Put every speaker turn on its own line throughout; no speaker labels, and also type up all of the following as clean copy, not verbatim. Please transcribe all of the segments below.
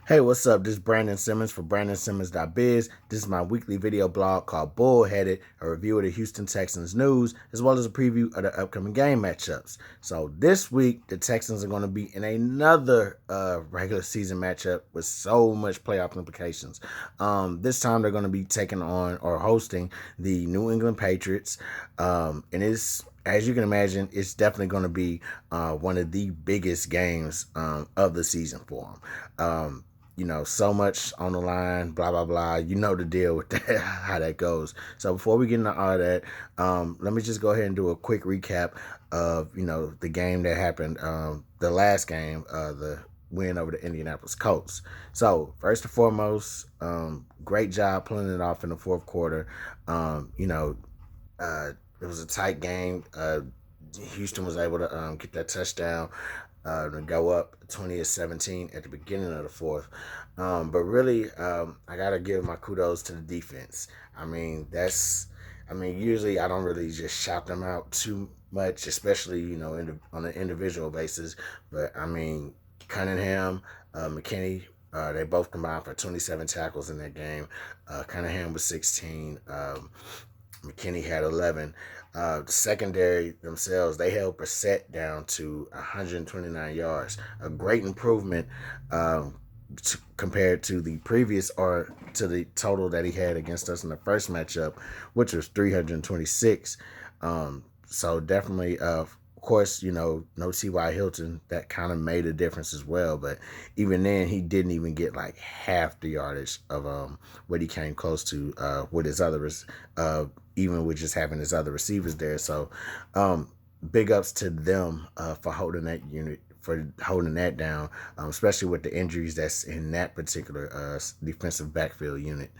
Hey, what's up? This is Brandon Simmons for BrandonSimmons.biz. This is my weekly video blog called Bullheaded, a review of the Houston Texans news, as well as a preview of the upcoming game matchups. So this week, the Texans are going to be in another regular season matchup with so much playoff implications. This time, they're going to be taking on or hosting the New England Patriots, and it's as you can imagine, it's definitely going to be one of the biggest games of the season for them. So much on the line, blah, blah, blah. You know the deal with that, how that goes. So before we get into all that, let me just go ahead and do a quick recap of, the game that happened, the last game, the win over the Indianapolis Colts. So first and foremost, great job pulling it off in the fourth quarter. It was a tight game. Houston was able to get that touchdown to go up 20-17 at the beginning of the fourth. But really, I gotta give my kudos to the defense. Usually I don't really just shout them out too much, especially on an individual basis. But Cunningham, McKinney. They both combined for 27 tackles in that game. Cunningham was 16. McKinney had 11. The secondary themselves, they held Brissett down to 129 yards. A great improvement compared to the previous or to the total that he had against us in the first matchup, which was 326. So definitely, of course, no T.Y. Hilton, that kind of made a difference as well. But even then, he didn't even get like half the yardage of what he came close to with his other even with just having his other receivers there. So big ups to them for holding that unit, for holding that down, especially with the injuries that's in that particular defensive backfield unit.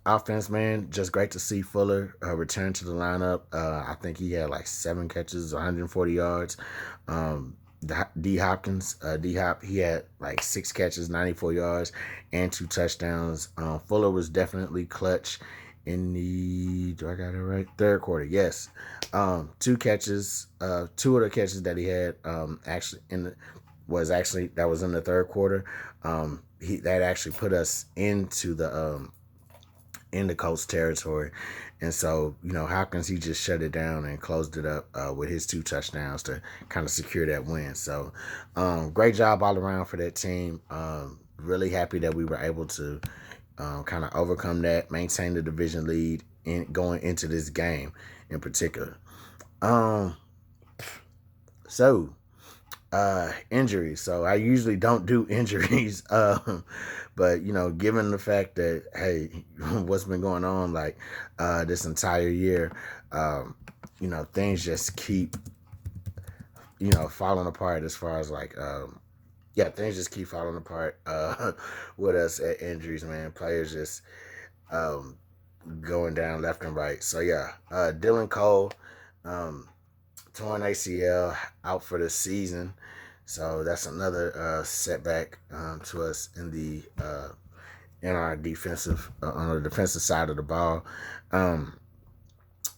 Offense, man, just great to see Fuller return to the lineup. I think he had like 7 catches, 140 yards. D Hopkins, D Hop, he had like 6 catches, 94 yards, and 2 touchdowns. Fuller was definitely clutch in the, do I got it right? Third quarter, yes. 2 catches, 2 of the catches that he had actually that was in the third quarter. That actually put us in the Colts territory. And so, Hopkins, he just shut it down and closed it up with his 2 touchdowns to kind of secure that win. So, great job all around for that team. Really happy that we were able to kind of overcome that, maintain the division lead in going into this game in particular. Um, so Injuries. So I usually don't do injuries, but given the fact that hey, what's been going on like this entire year, things just keep falling apart as far as like things just keep falling apart with us at injuries, man. Players just um, going down left and right. So Dylan Cole. Torn ACL, out for the season. So that's another setback to us in our defensive on the defensive side of the ball.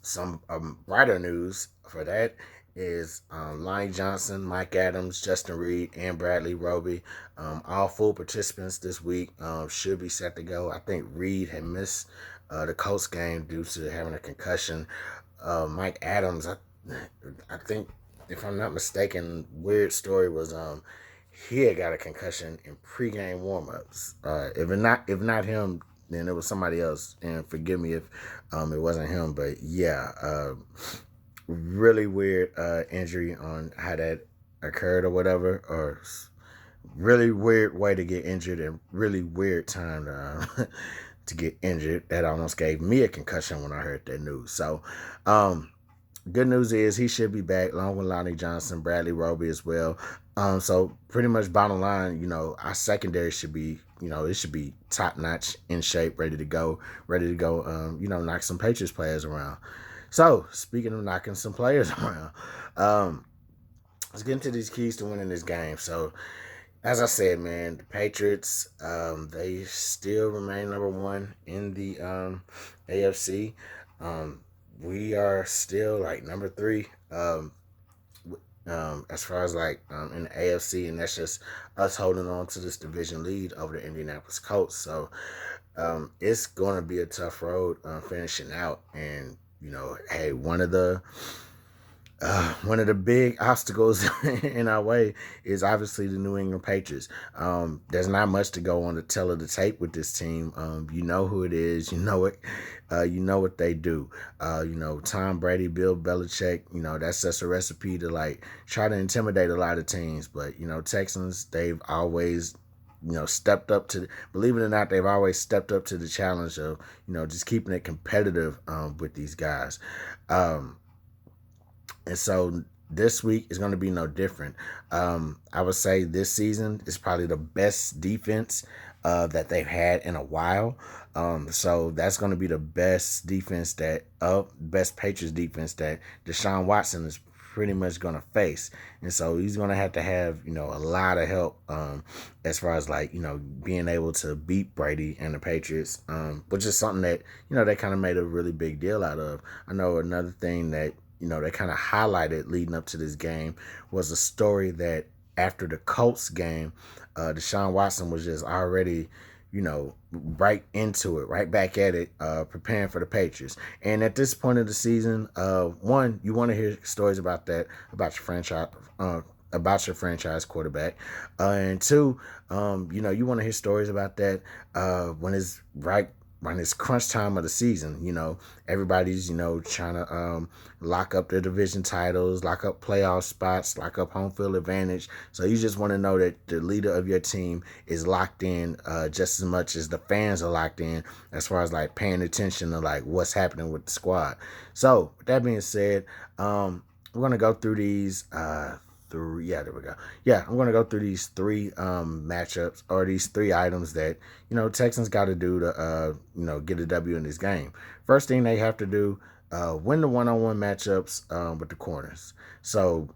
Some brighter news for that is Lonnie Johnson, Mike Adams, Justin Reed, and Bradley Roby, all full participants this week, should be set to go. I think Reed had missed the Colts game due to having a concussion. Mike Adams, I think, if I'm not mistaken, weird story was he had got a concussion in pregame warmups. If not him, then it was somebody else. And forgive me if it wasn't him, but really weird injury on how that occurred or whatever, or really weird way to get injured and really weird time to get injured. That almost gave me a concussion when I heard that news. So, good news is he should be back along with Lonnie Johnson, Bradley Roby as well. So pretty much bottom line, our secondary should be, it should be top notch, in shape, ready to go, knock some Patriots players around. So speaking of knocking some players around, let's get into these keys to winning this game. So as I said, man, the Patriots, they still remain number one in the AFC. We are still like number three. as far as like in the AFC, and that's just us holding on to this division lead over the Indianapolis Colts. So it's going to be a tough road finishing out, and hey, one of the big obstacles in our way is obviously the New England Patriots. There's not much to go on the tell of the tape with this team. You know who it is. You know it. You know what they do. Tom Brady, Bill Belichick. That's just a recipe to like try to intimidate a lot of teams. But Texans, they've always stepped up to, believe it or not, they've always stepped up to the challenge of just keeping it competitive with these guys. And so this week is going to be no different. I would say this season is probably the best defense that they've had in a while. So that's going to be the best defense best Patriots defense that Deshaun Watson is pretty much going to face. And so he's going to have, a lot of help as far as like, being able to beat Brady and the Patriots, which is something that, they kind of made a really big deal out of. I know another thing that they kind of highlighted leading up to this game was a story that after the Colts game, Deshaun Watson was just already, right into it, right back at it, preparing for the Patriots. And at this point of the season, one, you want to hear stories about that, about your franchise quarterback, and two, you want to hear stories about that when it's crunch time of the season. Everybody's trying to lock up their division titles, lock up playoff spots, lock up home field advantage. So you just want to know that the leader of your team is locked in just as much as the fans are locked in, as far as like paying attention to like what's happening with the squad. So with that being said, we're gonna go through these there we go. Yeah, I'm gonna go through these three matchups, or these three items that Texans got to do to get a W in this game. First thing they have to do, win the one-on-one matchups with the corners. So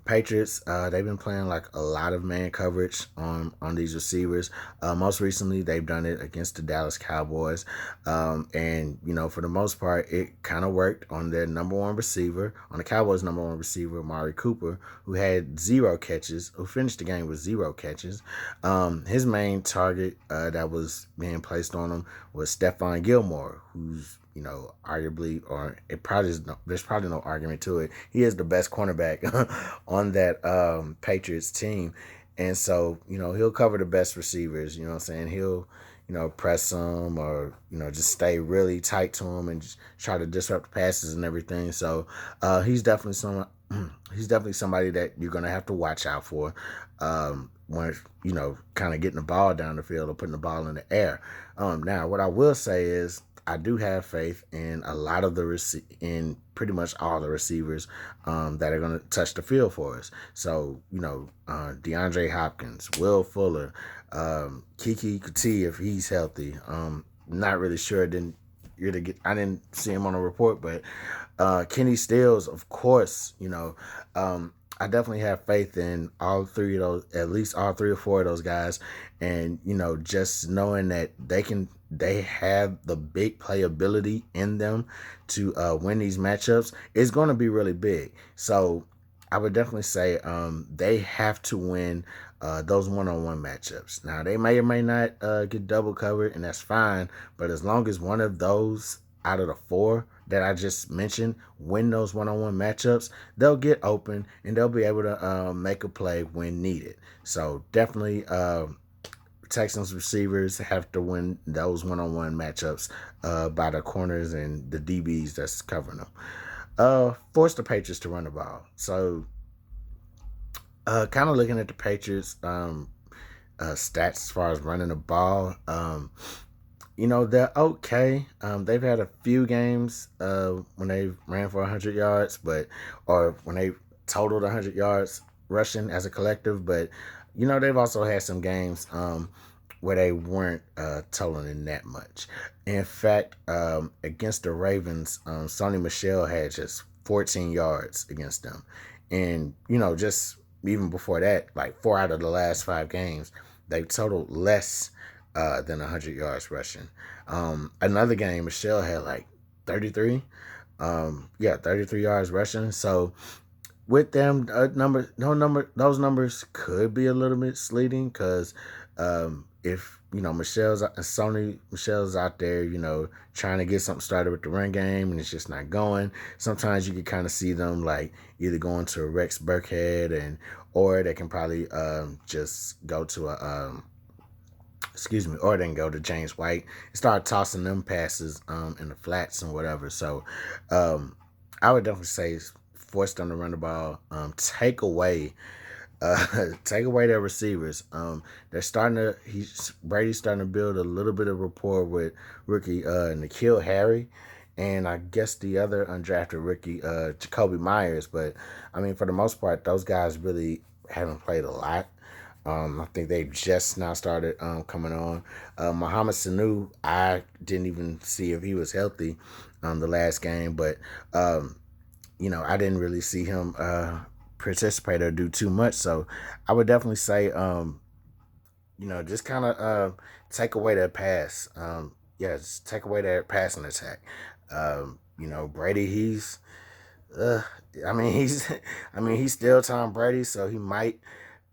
Patriots, they've been playing like a lot of man coverage on these receivers. Most recently, they've done it against the Dallas Cowboys, and for the most part, it kind of worked on their number one receiver, on the Cowboys' number one receiver, Amari Cooper, who had 0 catches, who finished the game with 0 catches. His main target that was being placed on him was Stephon Gilmore, who's arguably, or there's probably no argument to it, he is the best cornerback on that Patriots team. And so, he'll cover the best receivers, what I'm saying? He'll, press them, or, just stay really tight to them and just try to disrupt the passes and everything. So he's definitely somebody that you're going to have to watch out for when, kind of getting the ball down the field or putting the ball in the air. Now, what I will say is, I do have faith in a lot of in pretty much all the receivers that are going to touch the field for us. So, DeAndre Hopkins, Will Fuller, Kiki Kuti, if he's healthy. Not really sure. I didn't see him on a report, but Kenny Stills, of course. I definitely have faith in all three of those, at least all 3 or 4 of those guys, and just knowing that they have the big playability in them to win these matchups is going to be really big. So I would definitely say they have to win those one-on-one matchups. Now, they may or may not get double covered, and that's fine, but as long as one of those out of the 4 that I just mentioned win those one-on-one matchups, they'll get open and they'll be able to make a play when needed. So definitely Texans receivers have to win those one-on-one matchups by the corners and the DBs that's covering them. Force the Patriots to run the ball. So kind of looking at the Patriots stats as far as running the ball, they're okay. They've had a few games when they ran for 100 yards, or when they totaled 100 yards rushing as a collective, but they've also had some games where they weren't totaling that much. In fact, against the Ravens, Sony Michel had just 14 yards against them. And, just even before that, like 4 out of the last 5 games, they totaled less than 100 yards rushing. Another game, Michelle had like 33. 33 yards rushing. So with them those numbers could be a little bit misleading because if Michelle's out there, trying to get something started with the run game and it's just not going. Sometimes you can kind of see them like either going to a Rex Burkhead or they can probably just go to a or they can go to James White and start tossing them passes in the flats and whatever. So I would definitely say force them to run the ball. Take away their receivers. They're starting to. Brady's starting to build a little bit of rapport with rookie N'Keal Harry, and I guess the other undrafted rookie Jacoby Myers. But I mean, for the most part, those guys really haven't played a lot. I think they just now started coming on. Muhammad Sanu, I didn't even see if he was healthy the last game, but I didn't really see him participate or do too much. So I would definitely say, just kind of take away that pass. Just take away that passing attack. Brady, uh, he's, he's still Tom Brady, so he might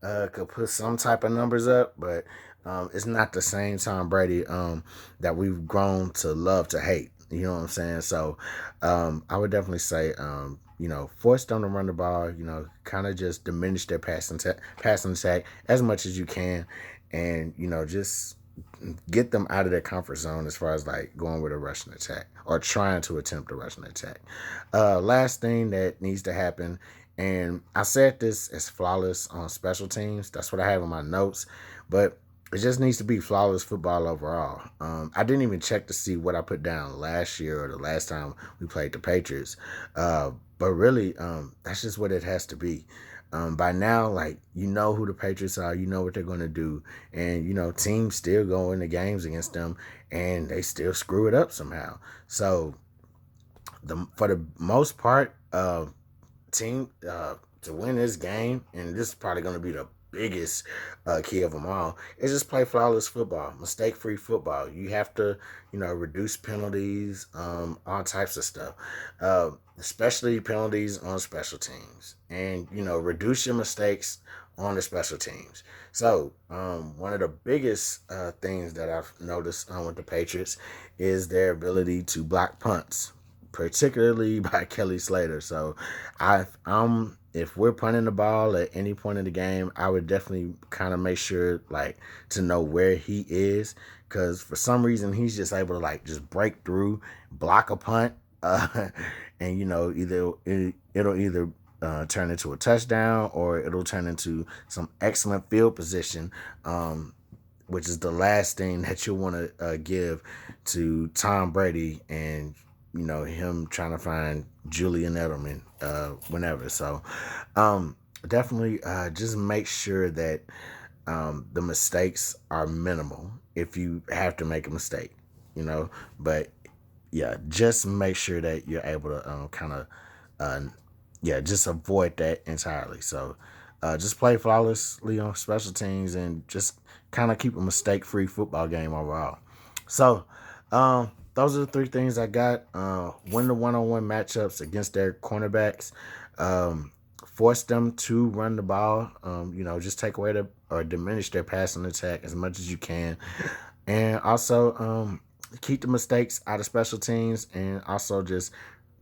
could put some type of numbers up, but it's not the same Tom Brady that we've grown to love to hate. You know what I'm saying? So I would definitely say, force them to run the ball. Kind of just diminish their passing attack as much as you can, and just get them out of their comfort zone as far as like going with a rushing attack or trying to attempt a rushing attack. Last thing that needs to happen, and I said this as flawless on special teams. That's what I have in my notes, but it just needs to be flawless football overall. I didn't even check to see what I put down last year or the last time we played the Patriots, but really, that's just what it has to be. By now, like, who the Patriots are, what they're going to do, and teams still go into games against them, and they still screw it up somehow. So, for the most part, team to win this game, and this is probably going to be the biggest key of them all, is just play flawless football, mistake-free football. You have to, reduce penalties, all types of stuff, especially penalties on special teams, and reduce your mistakes on the special teams. So one of the biggest things that I've noticed with the Patriots is their ability to block punts, particularly by Kelly Slater. So if we're punting the ball at any point in the game, I would definitely kind of make sure like to know where he is, because for some reason he's just able to like just break through, block a punt, and it'll either turn into a touchdown or it'll turn into some excellent field position, which is the last thing that you want to give to Tom Brady and him trying to find Julian Edelman whenever. So definitely just make sure that the mistakes are minimal if you have to make a mistake, but yeah, just make sure that you're able to kind of just avoid that entirely. So just play flawlessly on special teams and just kind of keep a mistake-free football game overall. So those are the three things I got. Win the one-on-one matchups against their cornerbacks. Force them to run the ball. Just take away or diminish their passing attack as much as you can. And also keep the mistakes out of special teams, and also just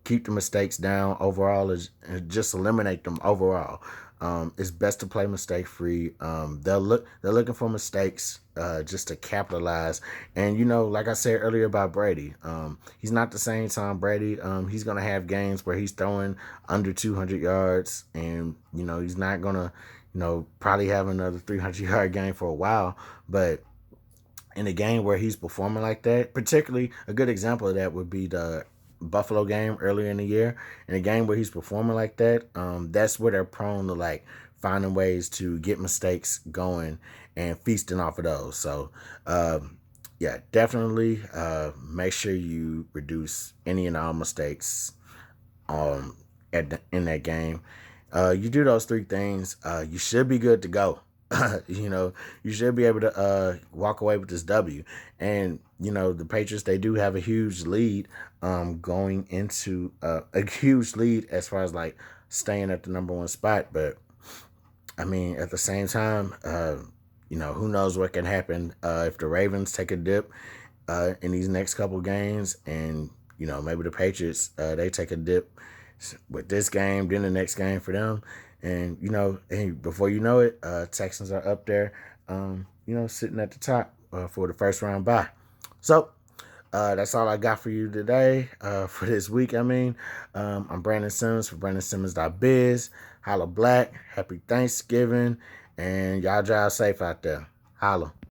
keep the mistakes down overall, and just eliminate them overall. It's best to play mistake free. They're looking for mistakes just to capitalize. And like I said earlier about Brady, he's not the same Tom Brady. He's gonna have games where he's throwing under 200 yards, and he's not gonna probably have another 300-yard game for a while. But in a game where he's performing like that, particularly a good example of that would be the Buffalo game earlier in the year. In a game where he's performing like that, that's where they're prone to like finding ways to get mistakes going and feasting off of those. So definitely make sure you reduce any and all mistakes in that game. You do those three things, you should be good to go. You should be able to walk away with this W. And the Patriots, they do have a huge lead going into a huge lead as far as like staying at the number one spot. But I mean, at the same time, who knows what can happen if the Ravens take a dip in these next couple games, and maybe the Patriots they take a dip with this game, then the next game for them, and and before you know it, Texans are up there, sitting at the top for the first round bye. So that's all I got for you today, for this week. I'm Brandon Simmons for BrandonSimmons.biz. Holla Black. Happy Thanksgiving. And y'all drive safe out there. Holla.